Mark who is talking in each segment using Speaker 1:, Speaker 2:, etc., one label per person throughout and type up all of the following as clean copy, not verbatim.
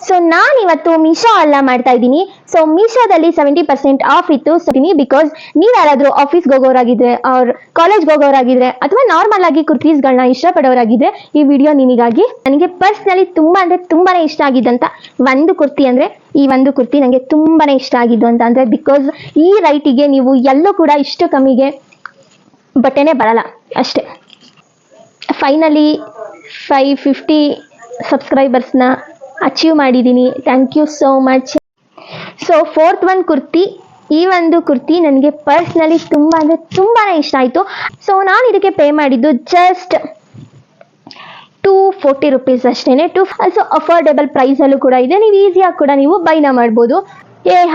Speaker 1: So ನಾನು ಇವತ್ತು ಮೀಶೋ ಅಲ್ಲ ಮಾಡ್ತಾ ಇದ್ದೀನಿ. ಸೊ ಮೀಶೋದಲ್ಲಿ 70% ಆಫ್ ಇತ್ತು. ಬಿಕಾಸ್ ನೀವು ಯಾರಾದರೂ ಆಫೀಸ್ಗೆ ಹೋಗೋರಾಗಿದ್ರೆ ಅವ್ರ ಕಾಲೇಜ್ಗೆ ಹೋಗೋರಾಗಿದ್ರೆ ಅಥವಾ ನಾರ್ಮಲ್ ಆಗಿ ಕುರ್ತೀಸ್ಗಳನ್ನ ಇಷ್ಟಪಡೋರಾಗಿದ್ರೆ ಈ ವಿಡಿಯೋ ನಿಮಗಾಗಿ. ನನಗೆ ಪರ್ಸ್ನಲಿ ತುಂಬಾನೇ ಇಷ್ಟ ಆಗಿದ್ದಂತ ಒಂದು ಕುರ್ತಿ ಅಂದ್ರೆ ಈ ಒಂದು ಕುರ್ತಿ ನನಗೆ ತುಂಬಾನೇ ಇಷ್ಟ ಆಗಿದ್ದು ಅಂತ ಅಂದ್ರೆ ಬಿಕಾಸ್ ಈ ರೈಟಿಗೆ ನೀವು ಎಲ್ಲೂ ಕೂಡ ಇಷ್ಟು ಕಮ್ಮಿಗೆ ಬಟ್ಟೆನೇ ಬರಲ್ಲ ಅಷ್ಟೇ. ಫೈನಲಿ 550 ಸಬ್ಸ್ಕ್ರೈಬರ್ಸ್ನ ಅಚೀವ್ ಮಾಡಿದ್ದೀನಿ. Thank you so much. So fourth one kurti, ಈ ಒಂದು ಕುರ್ತಿ ನನಗೆ ಪರ್ಸ್ನಲಿ ತುಂಬಾನೇ ಇಷ್ಟ ಆಯಿತು. ಸೊ ನಾನು ಇದಕ್ಕೆ ಪೇ ಮಾಡಿದ್ದು ಜಸ್ಟ್ 240 ರುಪೀಸ್ ಅಷ್ಟೇ. ಸೊ ಅಫೋರ್ಡೆಬಲ್ ಪ್ರೈಸಲ್ಲೂ ಕೂಡ ಇದೆ, ನೀವು ಈಸಿಯಾಗಿ ಕೂಡ ನೀವು ಬೈನ ಮಾಡ್ಬೋದು.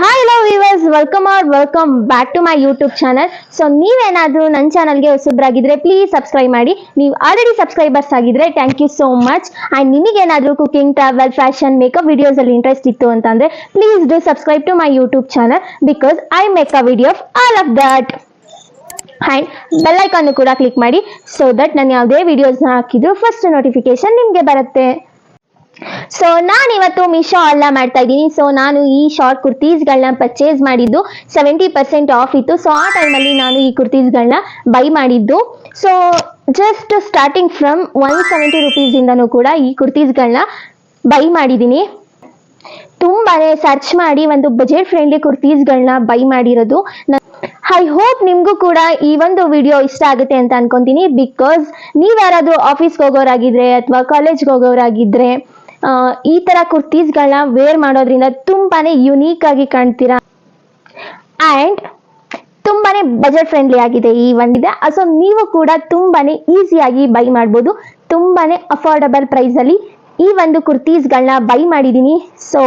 Speaker 1: Hi hello viewers, welcome back to my YouTube channel. So ನೀವೇನಾದರೂ ನನ್ನ ಚಾನಲ್ಗೆ ಹೊಸಬ್ರಾಗಿದ್ರೆ ಪ್ಲೀಸ್ ಸಬ್ಸ್ಕ್ರೈಬ್ ಮಾಡಿ. ನೀವು ಆಲ್ರೆಡಿ ಸಬ್ಸ್ಕ್ರೈಬರ್ಸ್ ಆಗಿದ್ರೆ thank you so much. And ನಿಮಗೇನಾದರೂ ಕುಕಿಂಗ್, ಟ್ರಾವೆಲ್, ಫ್ಯಾಷನ್, ಮೇಕಪ್ ವಿಡಿಯೋಸಲ್ಲಿ ಇಂಟ್ರೆಸ್ಟ್ ಇತ್ತು ಅಂತಂದರೆ please do subscribe to my YouTube channel because I make a video of all of that. And bell icon ಕೂಡ click ಮಾಡಿ so that ನಾನು ಯಾವುದೇ ವಿಡಿಯೋಸ್ನ ಹಾಕಿದ್ರು first notification ನಿಮಗೆ ಬರುತ್ತೆ. ಸೊ ನಾನು ಇವತ್ತು ಮೀಶೋ ಅಲ್ಲ ಮಾಡ್ತಾ ಇದ್ದೀನಿ. ಸೊ ನಾನು ಈ ಶಾರ್ಟ್ ಕುರ್ತೀಸ್ಗಳನ್ನ ಪರ್ಚೇಸ್ ಮಾಡಿದ್ದು 70% ಆಫ್ ಇತ್ತು. ಸೊ ಆ ಟೈಮಲ್ಲಿ ನಾನು ಈ ಕುರ್ತೀಸ್ಗಳನ್ನ ಬೈ ಮಾಡಿದ್ದು. ಸೊ ಜಸ್ಟ್ ಸ್ಟಾರ್ಟಿಂಗ್ ಫ್ರಮ್ 170 ರುಪೀಸಿಂದನೂ ಕೂಡ ಈ ಕುರ್ತೀಸ್ಗಳನ್ನ ಬೈ ಮಾಡಿದ್ದೀನಿ. ತುಂಬಾನೇ ಸರ್ಚ್ ಮಾಡಿ ಒಂದು ಬಜೆಟ್ ಫ್ರೆಂಡ್ಲಿ ಕುರ್ತೀಸ್ಗಳನ್ನ ಬೈ ಮಾಡಿರೋದು. ಐ ಹೋಪ್ ನಿಮಗೂ ಕೂಡ ಈ ಒಂದು ವಿಡಿಯೋ ಇಷ್ಟ ಆಗುತ್ತೆ ಅಂತ ಅನ್ಕೊಂತೀನಿ. ಬಿಕಾಸ್ ನೀವ್ಯಾರಾದ್ರೂ ಆಫೀಸ್ಗೆ ಹೋಗೋರಾಗಿದ್ರೆ ಅಥವಾ ಕಾಲೇಜ್ಗೆ ಹೋಗೋರಾಗಿದ್ರೆ ಈ ತರ ಕುರ್ತೀಸ್ಗಳನ್ನ ವೇರ್ ಮಾಡೋದ್ರಿಂದ ತುಂಬಾನೇ ಯುನೀಕ್ ಆಗಿ ಕಾಣ್ತೀರಾ ಆ್ಯಂಡ್ ತುಂಬಾನೇ ಬಜೆಟ್ ಫ್ರೆಂಡ್ಲಿ ಆಗಿದೆ ಈ ಒಂದಿದೆ. ಸೊ ನೀವು ಕೂಡ ತುಂಬಾನೇ ಈಸಿಯಾಗಿ ಬೈ ಮಾಡ್ಬೋದು. ತುಂಬಾನೇ ಅಫೋರ್ಡಬಲ್ ಪ್ರೈಸಲ್ಲಿ ಈ ಒಂದು ಕುರ್ತೀಸ್ಗಳನ್ನ ಬೈ ಮಾಡಿದ್ದೀನಿ. ಸೊ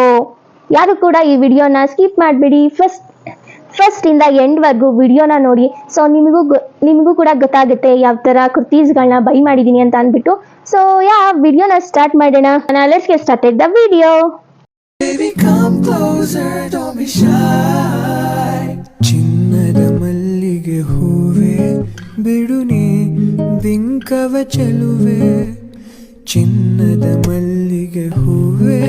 Speaker 1: ಯಾರು ಕೂಡ ಈ ವಿಡಿಯೋನ ಸ್ಕಿಪ್ ಮಾಡಬೇಡಿ, ಫಸ್ಟ್ ಇಂದ ಎಂಡ್ವರೆಗೂ ವಿಡಿಯೋನ ನೋಡಿ. ಸೊ ನಿಮಗೂ ಕೂಡ ಗೊತ್ತಾಗುತ್ತೆ ಯಾವ ಥರ ಕುರ್ತೀಸ್ಗಳನ್ನ ಬೈ ಮಾಡಿದ್ದೀನಿ ಅಂತ ಅಂದ್ಬಿಟ್ಟು. ಸೊ ವಿಡಿಯೋನ ಸ್ಟಾರ್ಟ್ ಮಾಡೋಣ. Let's get started the video.
Speaker 2: ಚಿನ್ನದ ಮಲ್ಲಿಗೆ ಹೂವೆ ಬಿಡುನಿ ಬಿಂಕವ ಚೆಲುವೆ, ಚಿನ್ನದ ಮಲ್ಲಿಗೆ ಹೂವೆ.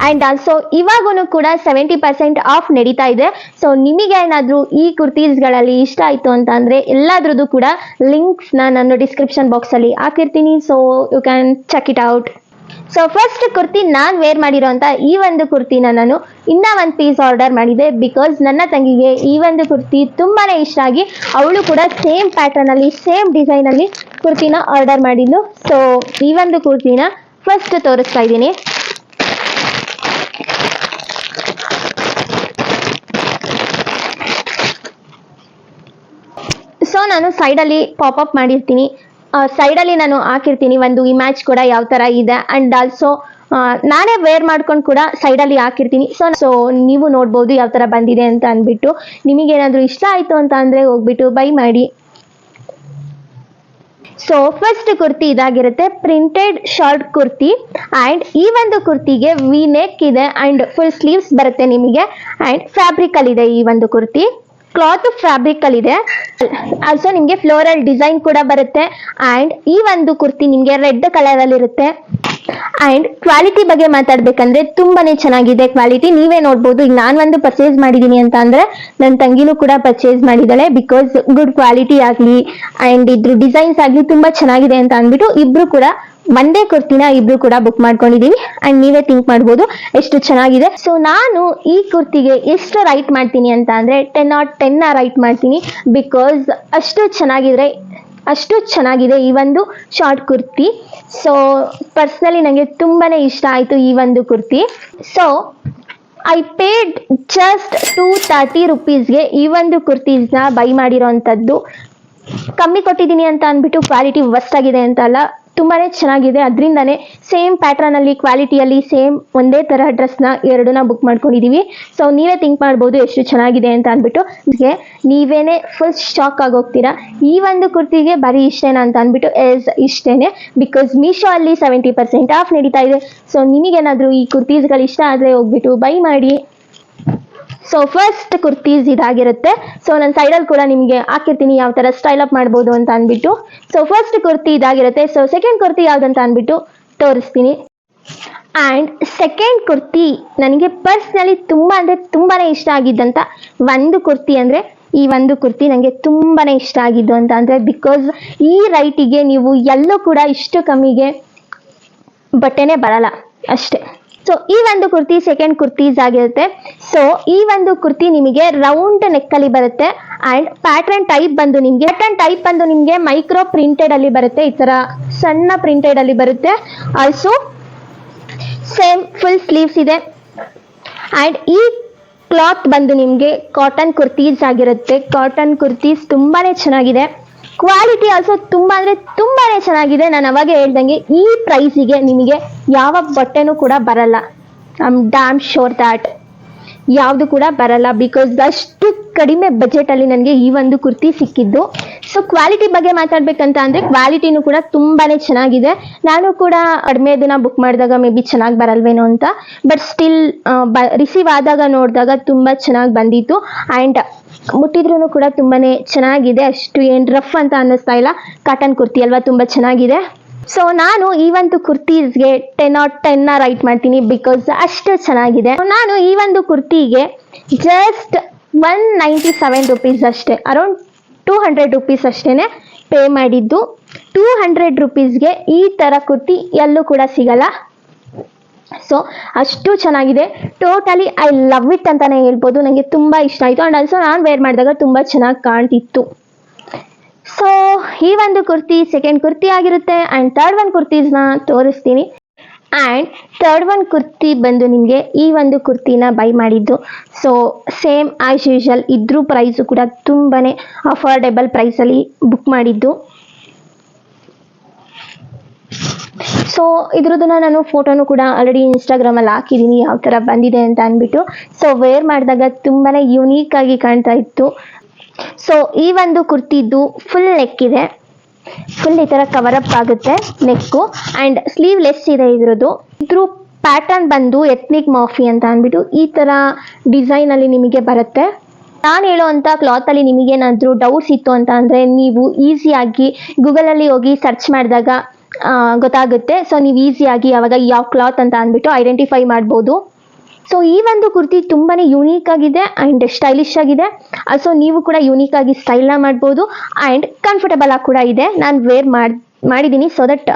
Speaker 1: ಆ್ಯಂಡ್ ಆಲ್ಸೋ ಇವಾಗೂ ಕೂಡ 70% ಆಫ್ ನಡೀತಾ ಇದೆ. ಸೊ ನಿಮಗೆ ಏನಾದರೂ ಈ ಕುರ್ತೀಸ್ಗಳಲ್ಲಿ ಇಷ್ಟ ಆಯಿತು ಅಂತ ಅಂದರೆ ಎಲ್ಲಾದ್ರದ್ದು ಕೂಡ ಲಿಂಕ್ಸ್ನ ನಾನು ಡಿಸ್ಕ್ರಿಪ್ಷನ್ ಬಾಕ್ಸಲ್ಲಿ ಹಾಕಿರ್ತೀನಿ. So you can check it out. So first kurti ನಾನು ವೇರ್ ಮಾಡಿರೋಂಥ ಈ ಒಂದು ಕುರ್ತಿನ ನಾನು ಇನ್ನೂ ಒಂದು ಪೀಸ್ ಆರ್ಡರ್ ಮಾಡಿದೆ. ಬಿಕಾಸ್ ನನ್ನ ತಂಗಿಗೆ ಈ ಒಂದು ಕುರ್ತಿ ತುಂಬಾ ಇಷ್ಟ ಆಗಿ ಅವಳು ಕೂಡ ಸೇಮ್ ಪ್ಯಾಟರ್ನಲ್ಲಿ ಸೇಮ್ ಡಿಸೈನಲ್ಲಿ ಕುರ್ತಿನ ಆರ್ಡರ್ ಮಾಡಿದ್ಲು. ಸೊ ಈ ಒಂದು ಕುರ್ತಿನ ಫಸ್ಟ್ ತೋರಿಸ್ತಾ ಇದ್ದೀನಿ. ಸೊ ನಾನು ಸೈಡಲ್ಲಿ ಪಾಪಪ್ ಮಾಡಿರ್ತೀನಿ, ಸೈಡಲ್ಲಿ ನಾನು ಹಾಕಿರ್ತೀನಿ ಒಂದು ಇಮೇಜ್ ಕೂಡ ಯಾವ ಥರ ಇದೆ. ಆ್ಯಂಡ್ ಆಲ್ಸೋ ನಾನೇ ವೇರ್ ಮಾಡ್ಕೊಂಡು ಕೂಡ ಸೈಡಲ್ಲಿ ಹಾಕಿರ್ತೀನಿ. ಸೊ ನೀವು ನೋಡ್ಬೋದು ಯಾವ ಥರ ಬಂದಿದೆ ಅಂತ ಅಂದ್ಬಿಟ್ಟು. ನಿಮಗೇನಾದರೂ ಇಷ್ಟ ಆಯಿತು ಅಂತ ಅಂದರೆ ಹೋಗ್ಬಿಟ್ಟು ಬೈ ಮಾಡಿ. ಸೊ ಫಸ್ಟ್ ಕುರ್ತಿ ಇದಾಗಿರುತ್ತೆ, ಪ್ರಿಂಟೆಡ್ ಶಾರ್ಟ್ ಕುರ್ತಿ. ಆ್ಯಂಡ್ ಈ ಒಂದು ಕುರ್ತಿಗೆ ವಿ ನೆಕ್ ಇದೆ ಆ್ಯಂಡ್ ಫುಲ್ ಸ್ಲೀವ್ಸ್ ಬರುತ್ತೆ ನಿಮಗೆ. ಆ್ಯಂಡ್ ಫ್ಯಾಬ್ರಿಕಲ್ಲಿದೆ ಈ ಒಂದು ಕುರ್ತಿ, ಕ್ಲಾತ್ ಫ್ಯಾಬ್ರಿಕ್ ಅಲ್ಲಿ ಇದೆ. ಆಲ್ಸೋ ನಿಮಗೆ ಫ್ಲೋರಲ್ ಡಿಸೈನ್ ಕೂಡ ಬರುತ್ತೆ. ಆ್ಯಂಡ್ ಈ ಒಂದು ಕುರ್ತಿ ನಿಮಗೆ ರೆಡ್ ಕಲರ್ ಅಲ್ಲಿ ಇರುತ್ತೆ. ಆ್ಯಂಡ್ ಕ್ವಾಲಿಟಿ ಬಗ್ಗೆ ಮಾತಾಡ್ಬೇಕಂದ್ರೆ ತುಂಬಾನೇ ಚೆನ್ನಾಗಿದೆ ಕ್ವಾಲಿಟಿ. ನೀವೇ ನೋಡ್ಬೋದು, ಈಗ ನಾನು ಒಂದು ಪರ್ಚೇಸ್ ಮಾಡಿದ್ದೀನಿ ಅಂತ ಅಂದ್ರೆ ನನ್ನ ತಂಗಿನೂ ಕೂಡ ಪರ್ಚೇಸ್ ಮಾಡಿದ್ದಾಳೆ. ಬಿಕಾಸ್ ಗುಡ್ ಕ್ವಾಲಿಟಿ ಆಗಲಿ ಆ್ಯಂಡ್ ಇದ್ರ ಡಿಸೈನ್ಸ್ ಆಗಲಿ ತುಂಬಾ ಚೆನ್ನಾಗಿದೆ ಅಂತ ಅಂದ್ಬಿಟ್ಟು ಇಬ್ರು ಕೂಡ ಒಂದೇ ಕುರ್ತಿನ ಇಬ್ರು ಕೂಡ ಬುಕ್ ಮಾಡ್ಕೊಂಡಿದೀವಿ. ಅಂಡ್ ನೀವೇ ಥಿಂಕ್ ಮಾಡ್ಬೋದು ಎಷ್ಟು ಚೆನ್ನಾಗಿದೆ. ಸೊ ನಾನು ಈ ಕುರ್ತಿಗೆ ಎಷ್ಟು ರೈಟ್ ಮಾಡ್ತೀನಿ ಅಂತ ಅಂದ್ರೆ 10/10 ರೈಟ್ ಮಾಡ್ತೀನಿ. ಬಿಕಾಸ್ ಅಷ್ಟು ಚೆನ್ನಾಗಿದೆ ಈ ಒಂದು ಶಾರ್ಟ್ ಕುರ್ತಿ. ಸೊ ಪರ್ಸ್ನಲಿ ನನಗೆ ತುಂಬಾನೇ ಇಷ್ಟ ಆಯ್ತು ಈ ಒಂದು kurti. So I paid just 230 ರುಪೀಸ್ಗೆ ಈ ಒಂದು ಕುರ್ತೀಸ್ನ ಬೈ ಮಾಡಿರೋಂಥದ್ದು. ಕಮ್ಮಿ ಕೊಟ್ಟಿದ್ದೀನಿ ಅಂತ ಅಂದ್ಬಿಟ್ಟು ಕ್ವಾಲಿಟಿ ವರ್ಸ್ಟ್ ಆಗಿದೆ ಅಂತ ಅಲ್ಲ, ತುಂಬಾನೇ ಚೆನ್ನಾಗಿದೆ. ಅದರಿಂದಾನೇ ಸೇಮ್ ಪ್ಯಾಟ್ರನ್ ಅಲ್ಲಿ ಕ್ವಾಲಿಟಿಯಲ್ಲಿ ಸೇಮ್ ಒಂದೇ ತರ ಡ್ರೆಸ್ನ ಎರಡನ್ನ ಬುಕ್ ಮಾಡ್ಕೊಂಡಿದೀವಿ. ಸೊ ನೀವೇ ಥಿಂಕ್ ಮಾಡ್ಬೋದು ಎಷ್ಟು ಚೆನ್ನಾಗಿದೆ ಅಂತ ಅಂದ್ಬಿಟ್ಟು. ನೀವೇನೆ ಫುಲ್ ಶಾಕ್ ಆಗೋಗ್ತೀರಾ ಈ ಒಂದು ಕುರ್ತಿಗೆ ಬರೀ ಇಷ್ಟೇನಾ ಅಂತ ಅಂದ್ಬಿಟ್ಟು. ಇಷ್ಟೇನೆ, ಬಿಕಾಸ್ ಮೀಶೋ ಅಲ್ಲಿ 70% ಆಫ್ ನಡೀತಾ ಇದೆ. ಸೊ ನಿಮಗೇನಾದರೂ ಈ ಕುರ್ತೀಸ್ಗಳು ಇಷ್ಟ ಆದರೆ ಹೋಗ್ಬಿಟ್ಟು ಬೈ ಮಾಡಿ. ಸೊ ಫಸ್ಟ್ ಕುರ್ತೀಸ್ ಇದಾಗಿರುತ್ತೆ. ಸೊ ನಾನು ಸೈಡಲ್ಲಿ ಕೂಡ ನಿಮಗೆ ಹಾಕಿರ್ತೀನಿ ಯಾವ ಥರ ಸ್ಟೈಲ್ ಅಪ್ ಮಾಡ್ಬೋದು ಅಂತ ಅಂದ್ಬಿಟ್ಟು. ಸೊ ಫಸ್ಟ್ ಕುರ್ತಿ ಇದಾಗಿರುತ್ತೆ. ಸೊ ಸೆಕೆಂಡ್ ಕುರ್ತಿ ಯಾವ್ದಂತ ಅಂದ್ಬಿಟ್ಟು ತೋರಿಸ್ತೀನಿ. ಆ್ಯಂಡ್ ಸೆಕೆಂಡ್ ಕುರ್ತಿ ನನಗೆ ಪರ್ಸ್ನಲಿ ತುಂಬ ಅಂದರೆ ತುಂಬಾ ಇಷ್ಟ ಆಗಿದ್ದಂಥ ಒಂದು ಕುರ್ತಿ ಅಂದರೆ ಈ ಒಂದು ಕುರ್ತಿ ನನಗೆ ತುಂಬಾ ಇಷ್ಟ ಆಗಿದ್ದು ಅಂತ ಅಂದರೆ ಬಿಕಾಸ್ ಈ ರೈಟಿಗೆ ನೀವು ಎಲ್ಲೂ ಕೂಡ ಇಷ್ಟು ಕಮ್ಮಿಗೆ ಬಟ್ಟೆನೇ ಬರಲ್ಲ ಅಷ್ಟೇ. ಸೊ ಈ ಒಂದು ಕುರ್ತಿ ಸೆಕೆಂಡ್ ಕುರ್ತೀಸ್ ಆಗಿರುತ್ತೆ. ಸೊ ಈ ಒಂದು ಕುರ್ತಿ ನಿಮಗೆ ರೌಂಡ್ ನೆಕ್ಕಲ್ಲಿ ಬರುತ್ತೆ ಆ್ಯಂಡ್ ಪ್ಯಾಟ್ರನ್ ಟೈಪ್ ಬಂದು ನಿಮಗೆ ಮೈಕ್ರೋ ಪ್ರಿಂಟೆಡ್ ಅಲ್ಲಿ ಬರುತ್ತೆ, ಈ ಥರ ಸಣ್ಣ ಪ್ರಿಂಟೆಡ್ ಅಲ್ಲಿ ಬರುತ್ತೆ. ಆಲ್ಸೋ ಸೇಮ್ ಫುಲ್ ಸ್ಲೀವ್ಸ್ ಇದೆ ಆ್ಯಂಡ್ ಈ ಕ್ಲಾತ್ ಬಂದು ನಿಮಗೆ ಕಾಟನ್ ಕುರ್ತೀಸ್ ಆಗಿರುತ್ತೆ. ಕಾಟನ್ ಕುರ್ತೀಸ್ ತುಂಬಾ ಚೆನ್ನಾಗಿದೆ, ಕ್ವಾಲಿಟಿ ಆಲ್ಸೋ ತುಂಬ ಅಂದರೆ ತುಂಬಾ ಚೆನ್ನಾಗಿದೆ. ನಾನು ಅವಾಗೆ ಹೇಳ್ದಂಗೆ ಈ ಪ್ರೈಸಿಗೆ ನಿಮಗೆ ಯಾವ ಬಟ್ಟೆನೂ ಕೂಡ ಬರಲ್ಲ. I am dam sure that ಯಾವುದು ಕೂಡ ಬರಲ್ಲ ಬಿಕಾಸ್ ಅಷ್ಟು ಕಡಿಮೆ ಬಜೆಟಲ್ಲಿ ನನಗೆ ಈ ಒಂದು ಕುರ್ತಿ ಸಿಕ್ಕಿದ್ದು. ಸೊ ಕ್ವಾಲಿಟಿ ಬಗ್ಗೆ ಮಾತಾಡ್ಬೇಕಂತ ಅಂದರೆ ಕ್ವಾಲಿಟಿನೂ ಕೂಡ ತುಂಬಾ ಚೆನ್ನಾಗಿದೆ. ನಾನು ಕೂಡ ಕಡಿಮೆ ದಿನ ಬುಕ್ ಮಾಡಿದಾಗ ಮೇ ಬಿ ಚೆನ್ನಾಗಿ ಬರಲ್ವೇನೋ ಅಂತ, ಬಟ್ ಸ್ಟಿಲ್ ರಿಸೀವ್ ಆದಾಗ ನೋಡಿದಾಗ ತುಂಬ ಚೆನ್ನಾಗಿ ಬಂದಿತ್ತು ಆ್ಯಂಡ್ ಮುಟ್ಟಿದ್ರೂ ಕೂಡ ತುಂಬಾ ಚೆನ್ನಾಗಿದೆ. ಅಷ್ಟು ಏನು ರಫ್ ಅಂತ ಅನ್ನಿಸ್ತಾ ಇಲ್ಲ, ಕಾಟನ್ ಕುರ್ತಿ ಅಲ್ವಾ, ತುಂಬ ಚೆನ್ನಾಗಿದೆ. ಸೊ ನಾನು ಈ ಒಂದು ಕುರ್ತೀಸ್ಗೆ 10/10 ರೈಟ್ ಮಾಡ್ತೀನಿ ಬಿಕಾಸ್ ಅಷ್ಟು ಚೆನ್ನಾಗಿದೆ. ನಾನು ಈ ಒಂದು ಕುರ್ತಿಗೆ ಜಸ್ಟ್ 197 ರುಪೀಸ್ ಅಷ್ಟೇ, ಅರೌಂಡ್ 200 ರುಪೀಸ್ ಅಷ್ಟೇ ಪೇ ಮಾಡಿದ್ದು. 200 ರುಪೀಸ್ಗೆ ಈ ಥರ ಕುರ್ತಿ ಎಲ್ಲೂ ಕೂಡ ಸಿಗಲ್ಲ. ಸೊ ಅಷ್ಟು ಚೆನ್ನಾಗಿದೆ, ಟೋಟಲಿ ಐ ಲವ್ ಇಟ್ ಅಂತಲೇ ಹೇಳ್ಬೋದು. ನನಗೆ ತುಂಬ ಇಷ್ಟ ಆಯಿತು ಆ್ಯಂಡ್ ಆಲ್ಸೋ ನಾನು ವೇರ್ ಮಾಡಿದಾಗ ತುಂಬ ಚೆನ್ನಾಗಿ ಕಾಣ್ತಿತ್ತು. ಸೊ ಈ ಒಂದು ಕುರ್ತಿ ಸೆಕೆಂಡ್ ಕುರ್ತಿ ಆಗಿರುತ್ತೆ ಆ್ಯಂಡ್ ಥರ್ಡ್ ಒನ್ ಕುರ್ತೀಸ್ನ ತೋರಿಸ್ತೀನಿ. ಆ್ಯಂಡ್ ಥರ್ಡ್ ಒನ್ ಕುರ್ತಿ ಬಂದು ನಿಮಗೆ ಈ ಒಂದು ಕುರ್ತಿನ ಬೈ ಮಾಡಿದ್ದು. ಸೊ ಸೇಮ್ ಆ್ಯಸ್ ಯೂಶುವಲ್ ಇದ್ರ ಪ್ರೈಸು ಕೂಡ ತುಂಬಾ ಅಫೋರ್ಡೆಬಲ್ ಪ್ರೈಸಲ್ಲಿ ಬುಕ್ ಮಾಡಿದ್ದು. ಸೊ ಇದ್ರದ್ದನ್ನ ನಾನು ಫೋಟೋನು ಕೂಡ ಆಲ್ರೆಡಿ ಇನ್ಸ್ಟಾಗ್ರಾಮಲ್ಲಿ ಹಾಕಿದ್ದೀನಿ ಯಾವ ಥರ ಬಂದಿದೆ ಅಂತ ಅಂದ್ಬಿಟ್ಟು. ಸೊ ವೇರ್ ಮಾಡಿದಾಗ ತುಂಬಾ ಯುನೀಕ್ ಆಗಿ ಕಾಣ್ತಾ ಇತ್ತು. ಸೊ ಈ ಒಂದು ಕುರ್ತಿದ್ದು ಫುಲ್ ನೆಕ್ ಇದೆ, ಫುಲ್ ಈ ಥರ ಕವರ್ ಅಪ್ ಆಗುತ್ತೆ ನೆಕ್ಕು ಆ್ಯಂಡ್ ಸ್ಲೀವ್ಲೆಸ್ ಇದೆ. ಇದ್ರ ಪ್ಯಾಟರ್ನ್ ಬಂದು ಎತ್ನಿಕ್ ಮಾಫಿ ಅಂತ ಅಂದ್ಬಿಟ್ಟು ಈ ಥರ ಡಿಸೈನಲ್ಲಿ ನಿಮಗೆ ಬರುತ್ತೆ. ನಾನು ಹೇಳೋವಂಥ ಕ್ಲಾತಲ್ಲಿ ನಿಮಗೇನಾದರೂ ಡೌಟ್ಸ್ ಇತ್ತು ಅಂತ ಅಂದರೆ ನೀವು ಈಸಿಯಾಗಿ ಗೂಗಲಲ್ಲಿ ಹೋಗಿ ಸರ್ಚ್ ಮಾಡಿದಾಗ ಗೊತ್ತಾಗುತ್ತೆ. ಸೊ ನೀವು ಈಸಿಯಾಗಿ ಯಾವಾಗ ಯಾವ ಕ್ಲಾತ್ ಅಂತ ಅಂದ್ಬಿಟ್ಟು ಐಡೆಂಟಿಫೈ ಮಾಡ್ಬೋದು. ಸೊ ಈ ಒಂದು ಕುರ್ತಿ ತುಂಬಾ ಯೂನೀಕ್ ಆಗಿದೆ ಆ್ಯಂಡ್ ಸ್ಟೈಲಿಶ್ ಆಗಿದೆ. ಆಲ್ಸೋ ನೀವು ಕೂಡ ಯೂನೀಕ್ ಆಗಿ ಸ್ಟೈಲ್ನ ಮಾಡ್ಬೋದು ಆ್ಯಂಡ್ ಕಂಫರ್ಟಬಲ್ ಆಗಿ ಕೂಡ ಇದೆ. ನಾನು ವೇರ್ ಮಾಡಿದ್ದೀನಿ ಸೊ ದಟ್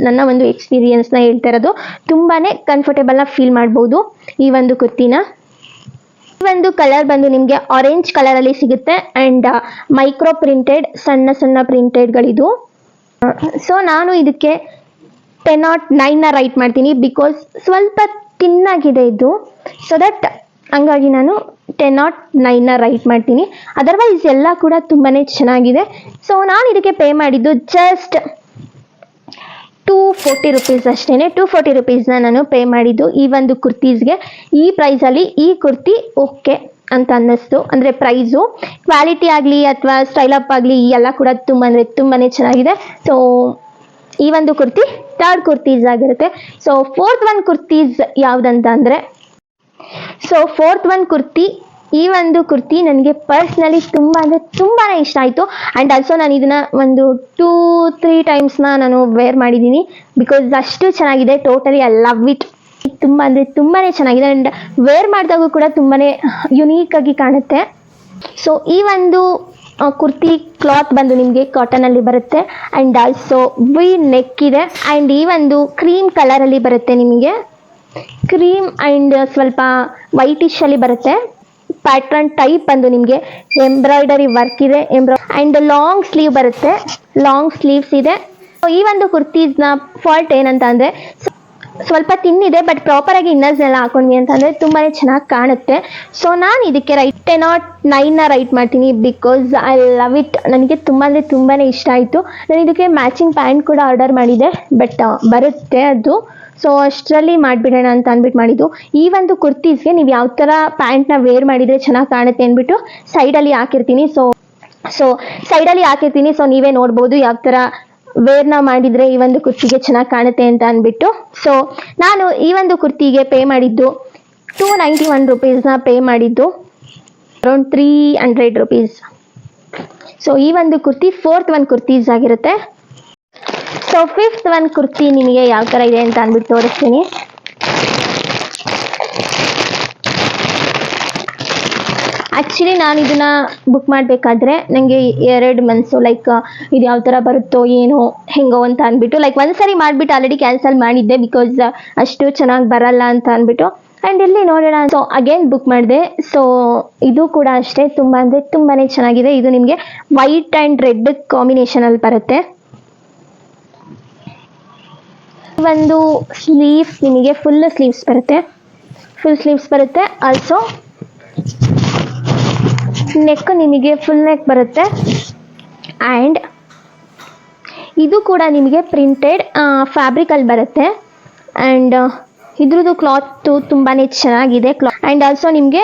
Speaker 1: ನನ್ನ ಒಂದು ಎಕ್ಸ್ಪೀರಿಯನ್ಸ್ನ ಹೇಳ್ತಾ ಇರೋದು. ತುಂಬಾ ಕಂಫರ್ಟೇಬಲ್ನ ಫೀಲ್ ಮಾಡ್ಬೋದು ಈ ಒಂದು ಕುರ್ತಿನ. ಈ ಒಂದು ಕಲರ್ ಬಂದು ನಿಮಗೆ ಆರೆಂಜ್ ಕಲರಲ್ಲಿ ಸಿಗುತ್ತೆ ಆ್ಯಂಡ್ ಮೈಕ್ರೋ ಪ್ರಿಂಟೆಡ್ ಸಣ್ಣ ಸಣ್ಣ ಪ್ರಿಂಟೆಡ್ಗಳಿದು. ಸೊ ನಾನು ಇದಕ್ಕೆ 10/9 ರೈಟ್ ಮಾಡ್ತೀನಿ ಬಿಕಾಸ್ ಸ್ವಲ್ಪ ತಿನ್ನಾಗಿದೆ ಇದು. ಸೊ ದಟ್ ಹಂಗಾಗಿ ನಾನು 10/9 ರೈಟ್ ಮಾಡ್ತೀನಿ. ಅದರ್ವೈಸ್ ಎಲ್ಲ ಕೂಡ ತುಂಬಾ ಚೆನ್ನಾಗಿದೆ. ಸೊ ನಾನು ಇದಕ್ಕೆ ಪೇ ಮಾಡಿದ್ದು ಜಸ್ಟ್ 240 ರುಪೀಸ್ ಅಷ್ಟೇ. 240 ರುಪೀಸ್ನ ನಾನು ಪೇ ಮಾಡಿದ್ದು ಈ ಒಂದು ಕುರ್ತೀಸ್ಗೆ. ಈ ಪ್ರೈಸಲ್ಲಿ ಈ ಕುರ್ತಿ ಓಕೆ ಅಂತ ಅನ್ನಿಸ್ತು. ಅಂದರೆ ಪ್ರೈಸು, ಕ್ವಾಲಿಟಿ ಆಗಲಿ ಅಥವಾ ಸ್ಟೈಲಪ್ ಆಗಲಿ ಎಲ್ಲ ಕೂಡ ತುಂಬಾ ಚೆನ್ನಾಗಿದೆ. ಸೊ ಈ ಒಂದು ಕುರ್ತಿ ಥರ್ಡ್ ಕುರ್ತೀಸ್ ಆಗಿರುತ್ತೆ. ಸೊ ಫೋರ್ತ್ ಒನ್ ಕುರ್ತೀಸ್ ಯಾವುದಂತ ಅಂದರೆ, ಸೊ ಫೋರ್ತ್ ಒನ್ ಕುರ್ತಿ, ಈ ಒಂದು ಕುರ್ತಿ ನನಗೆ ಪರ್ಸ್ನಲಿ ತುಂಬಾ ಇಷ್ಟ ಆಯಿತು ಆ್ಯಂಡ್ ಆಲ್ಸೋ ನಾನು ಇದನ್ನು ಒಂದು 2-3 ಟೈಮ್ಸ್ನ ನಾನು ವೇರ್ ಮಾಡಿದ್ದೀನಿ ಬಿಕಾಸ್ ಅಷ್ಟು ಚೆನ್ನಾಗಿದೆ. Totally I love it. ತುಂಬಾ ಚೆನ್ನಾಗಿದೆ ಆ್ಯಂಡ್ ವೇರ್ ಮಾಡಿದಾಗೂ ಕೂಡ ತುಂಬಾ ಯುನೀಕಾಗಿ ಕಾಣುತ್ತೆ. ಸೊ ಈ ಒಂದು ಕುರ್ತಿ ಕ್ಲಾತ್ ಬಂದು ನಿಮಗೆ ಕಾಟನಲ್ಲಿ ಬರುತ್ತೆ ಆ್ಯಂಡ್ ಆಲ್ಸೋ ವಿ ನೆಕ್ ಇದೆ ಆ್ಯಂಡ್ ಈ ಒಂದು ಕ್ರೀಮ್ ಕಲರಲ್ಲಿ ಬರುತ್ತೆ ನಿಮಗೆ. ಕ್ರೀಮ್ ಆ್ಯಂಡ್ ಸ್ವಲ್ಪ ವೈಟಿಶಲ್ಲಿ ಬರುತ್ತೆ. ಪ್ಯಾಟ್ರನ್ ಟೈಪ್ ಬಂದು ನಿಮಗೆ ಎಂಬ್ರಾಯ್ಡರಿ ವರ್ಕ್ ಇದೆ ಆ್ಯಂಡ್ ಲಾಂಗ್ ಸ್ಲೀವ್ ಬರುತ್ತೆ, ಲಾಂಗ್ ಸ್ಲೀವ್ಸ್ ಇದೆ. ಈ ಒಂದು ಕುರ್ತೀಸ್ನ ಫಾಲ್ಟ್ ಏನಂತ ಅಂದರೆ ಸ್ವಲ್ಪ ತಿನ್ನಿದೆ ಬಟ್ ಪ್ರಾಪರಾಗಿ ಇನ್ನರ್ಸ್ನೆಲ್ಲ ಹಾಕೊಂಡ್ವಿ ಅಂತಂದರೆ ತುಂಬಾ ಚೆನ್ನಾಗಿ ಕಾಣುತ್ತೆ. ಸೊ ನಾನು ಇದಕ್ಕೆ 10/9 ರೈಟ್ ಮಾಡ್ತೀನಿ ಬಿಕಾಸ್ ಐ ಲವ್ ಇಟ್. ನನಗೆ ತುಂಬಾ ಇಷ್ಟ ಆಯಿತು. ನಾನು ಇದಕ್ಕೆ ಮ್ಯಾಚಿಂಗ್ ಪ್ಯಾಂಟ್ ಕೂಡ ಆರ್ಡರ್ ಮಾಡಿದೆ ಬಟ್ ಬರುತ್ತೆ ಅದು. ಸೊ ಅಷ್ಟರಲ್ಲಿ ಮಾಡಿಬಿಡೋಣ ಅಂತ ಅಂದ್ಬಿಟ್ಟು ಮಾಡಿದ್ದು. ಈ ಒಂದು ಕುರ್ತೀಸ್ಗೆ ನೀವು ಯಾವ ಥರ ಪ್ಯಾಂಟ್ನ ವೇರ್ ಮಾಡಿದರೆ ಚೆನ್ನಾಗಿ ಕಾಣುತ್ತೆ ಅಂದ್ಬಿಟ್ಟು ಸೈಡಲ್ಲಿ ಹಾಕಿರ್ತೀನಿ. ಸೊ ಸೈಡಲ್ಲಿ ಹಾಕಿರ್ತೀನಿ. ಸೊ ನೀವೇ ನೋಡ್ಬೋದು ಯಾವ ಥರ ವೇರ್ನ ಮಾಡಿದರೆ ಈ ಒಂದು ಕುರ್ತಿಗೆ ಚೆನ್ನಾಗಿ ಕಾಣುತ್ತೆ ಅಂತ ಅಂದ್ಬಿಟ್ಟು. ಸೊ ನಾನು ಈ ಒಂದು ಕುರ್ತಿಗೆ ಪೇ ಮಾಡಿದ್ದು 291 ರುಪೀಸ್ನ ಪೇ ಮಾಡಿದ್ದು, ಅರೌಂಡ್ 300 ರುಪೀಸ್. ಸೊ ಈ ಒಂದು ಕುರ್ತಿ ಫೋರ್ತ್ ಒನ್ ಕುರ್ತೀಸ್ ಆಗಿರುತ್ತೆ. ಸೊ ಫಿಫ್ತ್ ಒನ್ ಕುರ್ತಿ ನಿಮಗೆ ಯಾವ ಥರ ಇದೆ ಅಂತ ಅಂದ್ಬಿಟ್ಟು ತೋರಿಸ್ತೀನಿ. ಆ್ಯಕ್ಚುಲಿ ನಾನು ಇದನ್ನ ಬುಕ್ ಮಾಡಬೇಕಾದ್ರೆ ನನಗೆ 2 ಮಂತ್ಸು ಲೈಕ್ ಇದು ಯಾವ ಥರ ಬರುತ್ತೋ ಏನೋ ಹೆಂಗೋ ಅಂತ ಅಂದ್ಬಿಟ್ಟು ಲೈಕ್ ಒಂದ್ಸರಿ ಮಾಡಿಬಿಟ್ಟು ಆಲ್ರೆಡಿ ಕ್ಯಾನ್ಸಲ್ ಮಾಡಿದ್ದೆ ಬಿಕಾಸ್ ಅಷ್ಟು ಚೆನ್ನಾಗಿ ಬರಲ್ಲ ಅಂತ ಅಂದ್ಬಿಟ್ಟು. ಆ್ಯಂಡ್ ಇಲ್ಲಿ ನೋಡೋಣ ಸೊ ಅಗೇನ್ ಬುಕ್ ಮಾಡಿದೆ. ಸೊ ಇದು ಕೂಡ ಅಷ್ಟೇ ತುಂಬ ಅಂದರೆ ತುಂಬಾ ಚೆನ್ನಾಗಿದೆ. ಇದು ನಿಮಗೆ ವೈಟ್ ಆ್ಯಂಡ್ ರೆಡ್ ಕಾಂಬಿನೇಷನಲ್ಲಿ ಬರುತ್ತೆ. ಒಂದು ಸ್ಲೀವ್ಸ್ ನಿಮಗೆ ಫುಲ್ ಸ್ಲೀವ್ಸ್ ಬರುತ್ತೆ. ಆಲ್ಸೋ ನೆಕ್ ನಿಮಗೆ ಫುಲ್ ನೆಕ್ ಬರುತ್ತೆ. ಆ್ಯಂಡ್ ಇದು ಕೂಡ ನಿಮಗೆ ಪ್ರಿಂಟೆಡ್ ಫ್ಯಾಬ್ರಿಕಲ್ಲಿ ಬರುತ್ತೆ. ಆ್ಯಂಡ್ ಇದ್ರದ್ದು ಕ್ಲಾತು ತುಂಬಾ ಚೆನ್ನಾಗಿದೆ. ಆ್ಯಂಡ್ ಆಲ್ಸೋ ನಿಮಗೆ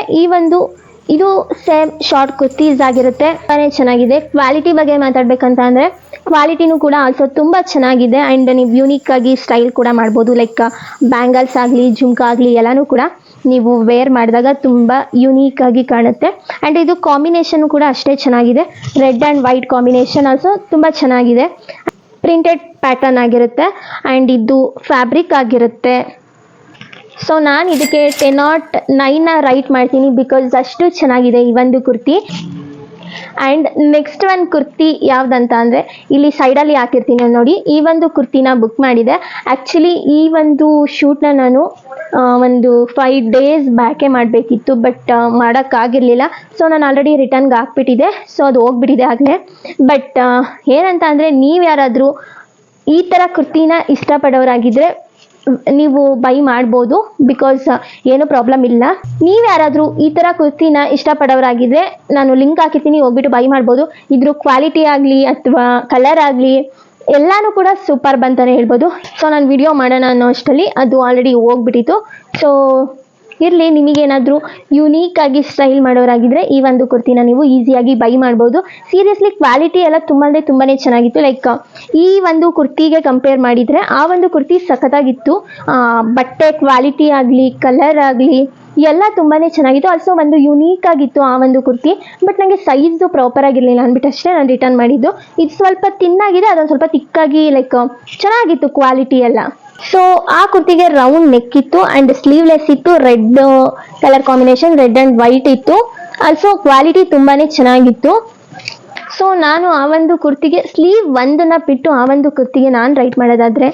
Speaker 1: ಇದು ಸೇಮ್ ಶಾರ್ಟ್ ಕುರ್ತೀಸ್ ಆಗಿರುತ್ತೆ. ತುಂಬಾ ಚೆನ್ನಾಗಿದೆ. ಕ್ವಾಲಿಟಿ ಬಗ್ಗೆ ಮಾತಾಡಬೇಕಂತ ಅಂದರೆ ಕ್ವಾಲಿಟಿನೂ ಕೂಡ ಆಲ್ಸೋ ತುಂಬ ಚೆನ್ನಾಗಿದೆ. ಆ್ಯಂಡ್ ನೀವು ಯೂನಿಕ್ ಆಗಿ ಸ್ಟೈಲ್ ಕೂಡ ಮಾಡ್ಬೋದು. ಲೈಕ್ ಬ್ಯಾಂಗಲ್ಸ್ ಆಗಲಿ ಜುಮ್ಕಾ ಆಗಲಿ ಎಲ್ಲನೂ ಕೂಡ ನೀವು ವೇರ್ ಮಾಡಿದಾಗ ತುಂಬ ಯೂನಿಕ್ ಆಗಿ ಕಾಣುತ್ತೆ. ಆ್ಯಂಡ್ ಇದು ಕಾಂಬಿನೇಷನ್ ಕೂಡ ಅಷ್ಟೇ ಚೆನ್ನಾಗಿದೆ. Red and white combination also ತುಂಬ ಚೆನ್ನಾಗಿದೆ. ಪ್ರಿಂಟೆಡ್ ಪ್ಯಾಟರ್ನ್ ಆಗಿರುತ್ತೆ. ಆ್ಯಂಡ್ ಇದು ಫ್ಯಾಬ್ರಿಕ್ ಆಗಿರುತ್ತೆ. ಸೊ ನಾನು ಇದಕ್ಕೆ 10/9 ರೈಟ್ ಮಾಡ್ತೀನಿ ಬಿಕಾಸ್ ಅಷ್ಟು ಚೆನ್ನಾಗಿದೆ ಈ ಒಂದು ಕುರ್ತಿ. ಆ್ಯಂಡ್ ನೆಕ್ಸ್ಟ್ ಒಂದು ಕುರ್ತಿ ಯಾವುದಂತ ಅಂದರೆ ಇಲ್ಲಿ ಸೈಡಲ್ಲಿ ಹಾಕಿರ್ತೀನಿ ನೋಡಿ. ಈ ಒಂದು ಕುರ್ತಿನ ಬುಕ್ ಮಾಡಿದೆ. ಆ್ಯಕ್ಚುಲಿ ಈ ಒಂದು ಶೂಟ್ನ ನಾನು ಒಂದು 5 ಡೇಸ್ ಬ್ಯಾಕೆ ಮಾಡಬೇಕಿತ್ತು, ಬಟ್ ಮಾಡೋಕ್ಕಾಗಿರಲಿಲ್ಲ. ಸೊ ನಾನು ಆಲ್ರೆಡಿ ರಿಟರ್ನ್ಗೆ ಹಾಕ್ಬಿಟ್ಟಿದ್ದೆ. ಸೊ ಅದು ಹೋಗ್ಬಿಟ್ಟಿದೆ ಆಗಲೇ. ಬಟ್ ಏನಂತ ಅಂದರೆ ನೀವು ಯಾರಾದರೂ ಈ ಥರ ಕುರ್ತಿನ ಇಷ್ಟಪಡೋರಾಗಿದ್ದರೆ ನೀವು ಬೈ ಮಾಡ್ಬೋದು ಬಿಕಾಸ್ ಏನೂ ಪ್ರಾಬ್ಲಮ್ ಇಲ್ಲ. ನೀವು ಯಾರಾದರೂ ಈ ಥರ ಕುರ್ತಿನ ಇಷ್ಟಪಡೋರಾಗಿದ್ದರೆ ನಾನು ಲಿಂಕ್ ಹಾಕಿರ್ತೀನಿ, ಹೋಗ್ಬಿಟ್ಟು ಬೈ ಮಾಡ್ಬೋದು. ಇದ್ರ ಕ್ವಾಲಿಟಿ ಆಗಲಿ ಅಥವಾ ಕಲರ್ ಆಗಲಿ ಎಲ್ಲನೂ ಕೂಡ ಸೂಪರ್ ಅಂತಲೇ ಹೇಳ್ಬೋದು. ಸೊ ನಾನು ವಿಡಿಯೋ ಮಾಡೋಣ ಅನ್ನೋ ಅಷ್ಟರಲ್ಲಿ ಅದು ಆಲ್ರೆಡಿ ಹೋಗ್ಬಿಟ್ಟಿತ್ತು. ಸೊ ಇರಲಿ, ನಿಮಗೇನಾದರೂ ಯೂನೀಕ್ ಆಗಿ ಸ್ಟೈಲ್ ಮಾಡೋರಾಗಿದ್ದರೆ ಈ ಒಂದು ಕುರ್ತಿನ ನೀವು ಈಸಿಯಾಗಿ ಬೈ ಮಾಡ್ಬೋದು. ಸೀರಿಯಸ್ಲಿ ಕ್ವಾಲಿಟಿ ಎಲ್ಲ ತುಂಬಾ ಚೆನ್ನಾಗಿತ್ತು. ಲೈಕ್ ಈ ಒಂದು ಕುರ್ತಿಗೆ ಕಂಪೇರ್ ಮಾಡಿದರೆ ಆ ಒಂದು ಕುರ್ತಿ ಸಖತ್ತಾಗಿತ್ತು. ಬಟ್ಟೆ ಕ್ವಾಲಿಟಿ ಆಗಲಿ ಕಲರ್ ಆಗಲಿ ಎಲ್ಲ ತುಂಬಾ ಚೆನ್ನಾಗಿತ್ತು. ಆಲ್ಸೋ ಒಂದು ಯೂನೀಕ್ ಆಗಿತ್ತು ಆ ಒಂದು ಕುರ್ತಿ. ಬಟ್ ನನಗೆ ಸೈಜು ಪ್ರಾಪರ್ ಆಗಿರಲಿಲ್ಲ ಅಂದ್ಬಿಟ್ಟು ಅಷ್ಟೇ ನಾನು ರಿಟರ್ನ್ ಮಾಡಿದ್ದು. ಇದು ಸ್ವಲ್ಪ ತಿನ್ನಾಗಿದೆ, ಅದೊಂದು ಸ್ವಲ್ಪ ತಿಕ್ಕಾಗಿ ಲೈಕ್ ಚೆನ್ನಾಗಿತ್ತು ಕ್ವಾಲಿಟಿ ಎಲ್ಲ. ಸೊ ಆ ಕುರ್ತಿಗೆ ರೌಂಡ್ ನೆಕ್ ಇತ್ತು ಆ್ಯಂಡ್ ಸ್ಲೀವ್ಲೆಸ್ ಇತ್ತು. Red colour combination, red and white ಇತ್ತು. ಆಲ್ಸೋ ಕ್ವಾಲಿಟಿ ತುಂಬಾ ಚೆನ್ನಾಗಿತ್ತು. ಸೊ ನಾನು ಆ ಒಂದು ಕುರ್ತಿಗೆ ಸ್ಲೀವ್ ಒಂದನ್ನು ಬಿಟ್ಟು ಆ ಒಂದು ಕುರ್ತಿಗೆ ನಾನು ರೈಟ್ ಮಾಡೋದಾದರೆ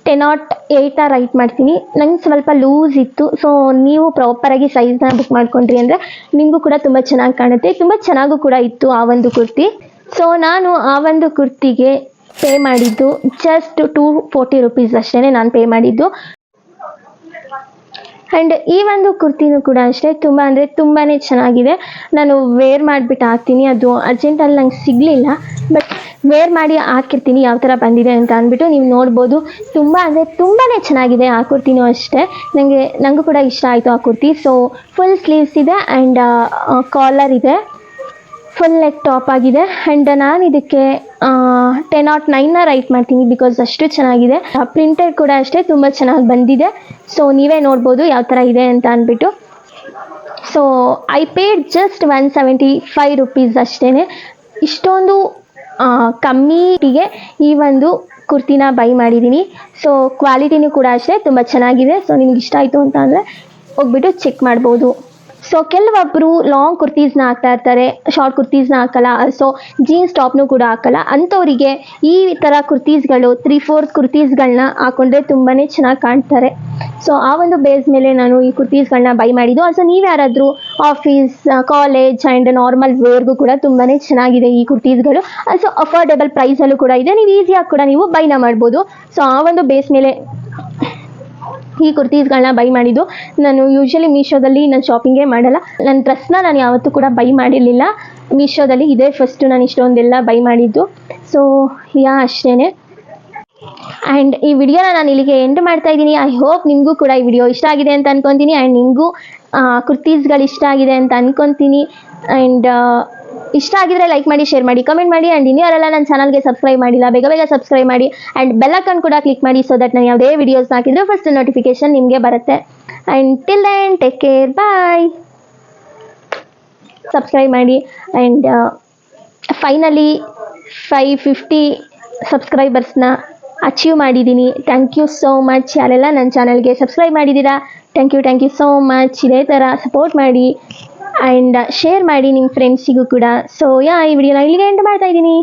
Speaker 1: 10/8 ರೈಟ್ ಮಾಡ್ತೀನಿ. ನಂಗೆ ಸ್ವಲ್ಪ ಲೂಸ್ ಇತ್ತು. ಸೊ ನೀವು ಪ್ರಾಪರಾಗಿ ಸೈಜ್ನ ಬುಕ್ ಮಾಡ್ಕೊಂಡ್ರಿ ಅಂದರೆ ನಿಮಗೂ ಕೂಡ ತುಂಬ ಚೆನ್ನಾಗಿ ಕಾಣುತ್ತೆ. ತುಂಬ ಚೆನ್ನಾಗೂ ಕೂಡ ಇತ್ತು ಆ ಒಂದು ಕುರ್ತಿ. ಸೊ ನಾನು ಆ ಒಂದು ಕುರ್ತಿಗೆ ಪೇ ಮಾಡಿದ್ದು ಜಸ್ಟ್ 240 rupees ಅಷ್ಟೇ ನಾನು ಪೇ ಮಾಡಿದ್ದು. ಆ್ಯಂಡ್ ಈ ಒಂದು ಕುರ್ತಿನೂ ಕೂಡ ಅಷ್ಟೇ ತುಂಬ ಅಂದರೆ ತುಂಬಾ ಚೆನ್ನಾಗಿದೆ. ನಾನು ವೇರ್ ಮಾಡಿಬಿಟ್ಟು ಹಾಕ್ತೀನಿ. ಅದು ಅರ್ಜೆಂಟಲ್ಲಿ ನಂಗೆ ಸಿಗಲಿಲ್ಲ, ಬಟ್ ವೇರ್ ಮಾಡಿ ಹಾಕಿರ್ತೀನಿ ಯಾವ ಥರ ಬಂದಿದೆ ಅಂತ ಅಂದ್ಬಿಟ್ಟು ನೀವು ನೋಡ್ಬೋದು. ತುಂಬ ಅಂದರೆ ತುಂಬಾ ಚೆನ್ನಾಗಿದೆ ಆ ಕುರ್ತಿನೂ ಅಷ್ಟೇ. ನನಗೂ ಕೂಡ ಇಷ್ಟ ಆಯಿತು ಆ ಕುರ್ತಿ. ಸೊ ಫುಲ್ ಸ್ಲೀವ್ಸ್ ಇದೆ ಆ್ಯಂಡ್ ಕಾಲರ್ ಇದೆ, ಫುಲ್ ನೆಕ್ ಟಾಪ್ ಆಗಿದೆ. ಆ್ಯಂಡ್ ನಾನು ಇದಕ್ಕೆ 10/9 ರೈಟ್ ಮಾಡ್ತೀನಿ ಬಿಕಾಸ್ ಅಷ್ಟು ಚೆನ್ನಾಗಿದೆ. ಪ್ರಿಂಟೆಡ್ ಕೂಡ ಅಷ್ಟೇ ತುಂಬ ಚೆನ್ನಾಗಿ ಬಂದಿದೆ. ಸೊ ನೀವೇ ನೋಡ್ಬೋದು ಯಾವ ಥರ ಇದೆ ಅಂತ ಅಂದ್ಬಿಟ್ಟು. So I paid just 175 rupees ಅಷ್ಟೇ. ಇಷ್ಟೊಂದು ಕಮ್ಮಿಗೆ ಈ ಒಂದು ಕುರ್ತಿನ ಬೈ ಮಾಡಿದ್ದೀನಿ. ಸೊ ಕ್ವಾಲಿಟಿನೂ ಕೂಡ ಅಷ್ಟೇ ತುಂಬ ಚೆನ್ನಾಗಿದೆ. ಸೊ ನಿಮ್ಗೆ ಇಷ್ಟ ಆಯಿತು ಅಂತ ಅಂದರೆ ಹೋಗ್ಬಿಟ್ಟು ಚೆಕ್ ಮಾಡ್ಬೋದು. ಸೊ ಕೆಲವೊಬ್ಬರು ಲಾಂಗ್ ಕುರ್ತೀಸ್ನ ಹಾಕ್ತಾ ಇರ್ತಾರೆ, ಶಾರ್ಟ್ ಕುರ್ತೀಸ್ನ ಹಾಕಲ್ಲ. ಸೊ ಜೀನ್ಸ್ ಟಾಪ್ನೂ ಕೂಡ ಹಾಕಲ್ಲ. ಅಂಥವರಿಗೆ ಈ ಥರ ಕುರ್ತೀಸ್ಗಳು 3/4 ಕುರ್ತೀಸ್ಗಳನ್ನ ಹಾಕೊಂಡ್ರೆ ತುಂಬಾ ಚೆನ್ನಾಗಿ ಕಾಣ್ತಾರೆ. ಸೊ ಆ ಒಂದು ಬೇಸ್ ಮೇಲೆ ನಾನು ಈ ಕುರ್ತೀಸ್ಗಳನ್ನ ಬೈ ಮಾಡಿದ್ದು. ಆಲ್ಸೋ ನೀವು ಯಾರಾದರೂ ಆಫೀಸ್, ಕಾಲೇಜ್ ಆ್ಯಂಡ್ ನಾರ್ಮಲ್ ವೇರ್ಗೂ ಕೂಡ ತುಂಬಾ ಚೆನ್ನಾಗಿದೆ ಈ ಕುರ್ತೀಸ್ಗಳು. ಆಲ್ಸೋ ಅಫೋರ್ಡೆಬಲ್ ಪ್ರೈಸಲ್ಲೂ ಕೂಡ ಇದೆ. ನೀವು ಈಸಿಯಾಗಿ ಕೂಡ ನೀವು ಬೈನ ಮಾಡ್ಬೋದು. ಸೊ ಆ ಒಂದು ಬೇಸ್ ಮೇಲೆ ಈ ಕುರ್ತೀಸ್ಗಳನ್ನ ಬೈ ಮಾಡಿದ್ದು. ನಾನು ಯೂಶ್ವಲಿ ಮೀಶೋದಲ್ಲಿ ನಾನು ಶಾಪಿಂಗೇ ಮಾಡಲ್ಲ. ನನ್ನ ಡ್ರೆಸ್ನ ನಾನು ಯಾವತ್ತೂ ಕೂಡ ಬೈ ಮಾಡಿರಲಿಲ್ಲ ಮೀಶೋದಲ್ಲಿ. ಇದೇ ಫಸ್ಟು ನಾನು ಇಷ್ಟೊಂದೆಲ್ಲ ಬೈ ಮಾಡಿದ್ದು. ಸೊ ಅಷ್ಟೇ. ಆ್ಯಂಡ್ ಈ ವಿಡಿಯೋನ ನಾನು ಇಲ್ಲಿಗೆ ಎಂಡ್ ಮಾಡ್ತಾ ಇದ್ದೀನಿ. ಐ ಹೋಪ್ ನಿಮಗೂ ಕೂಡ ಈ ವಿಡಿಯೋ ಇಷ್ಟ ಆಗಿದೆ ಅಂತ ಅನ್ಕೊತೀನಿ. ಆ್ಯಂಡ್ ನಿಮಗೂ ಕುರ್ತೀಸ್ಗಳು ಇಷ್ಟ ಆಗಿದೆ ಅಂತ ಅನ್ಕೊತೀನಿ. ಆ್ಯಂಡ್ ಇಷ್ಟ ಆಗಿದ್ರೆ ಲೈಕ್ ಮಾಡಿ, ಶೇರ್ ಮಾಡಿ, ಕಮೆಂಟ್ ಮಾಡಿ. ಆ್ಯಂಡ್ ಇನ್ನೂ ಯಾರೆಲ್ಲ ನನ್ನ ಚಾನಲ್ಗೆ ಸಬ್ಸ್ಕ್ರೈಬ್ ಮಾಡಿಲ್ಲ ಬೇಗ ಸಬ್ಸ್ಕ್ರೈಬ್ ಮಾಡಿ. ಆ್ಯಂಡ್ ಬೆಲ್ ಐಕಾನ್ ಕೂಡ ಕ್ಲಿಕ್ ಮಾಡಿ ಸೊ ದಟ್ ನಾನು ಯಾವುದೇ ವಿಡಿಯೋಸ್ ಹಾಕಿದ್ರೆ ಫಸ್ಟ್ ನೋಟಿಫಿಕೇಶನ್ ನಿಮಗೆ ಬರುತ್ತೆ. And till then take care, bye. Subscribe ಮಾಡಿ. ಆ್ಯಂಡ್ ಫೈನಲಿ 550 ಸಬ್ಸ್ಕ್ರೈಬರ್ಸ್ನ ಅಚೀವ್ ಮಾಡಿದ್ದೀನಿ. Thank you so much. ಯಾರೆಲ್ಲ ನನ್ನ ಚಾನಲ್ಗೆ ಸಬ್ಸ್ಕ್ರೈಬ್ ಮಾಡಿದ್ದೀರಾ, ಥ್ಯಾಂಕ್ ಯು ಸೋ ಮಚ್. ಇದೇ ಥರ ಸಪೋರ್ಟ್ ಮಾಡಿ ಆ್ಯಂಡ್ ಶೇರ್ ಮಾಡಿ ನಿಮ್ಮ ಫ್ರೆಂಡ್ಸಿಗೂ ಕೂಡ. ಸೊ ಈ ವಿಡಿಯೋನ ಇಲ್ಲಿಗೆ ಎಂಡ್ ಮಾಡ್ತಾ ಇದ್ದೀನಿ.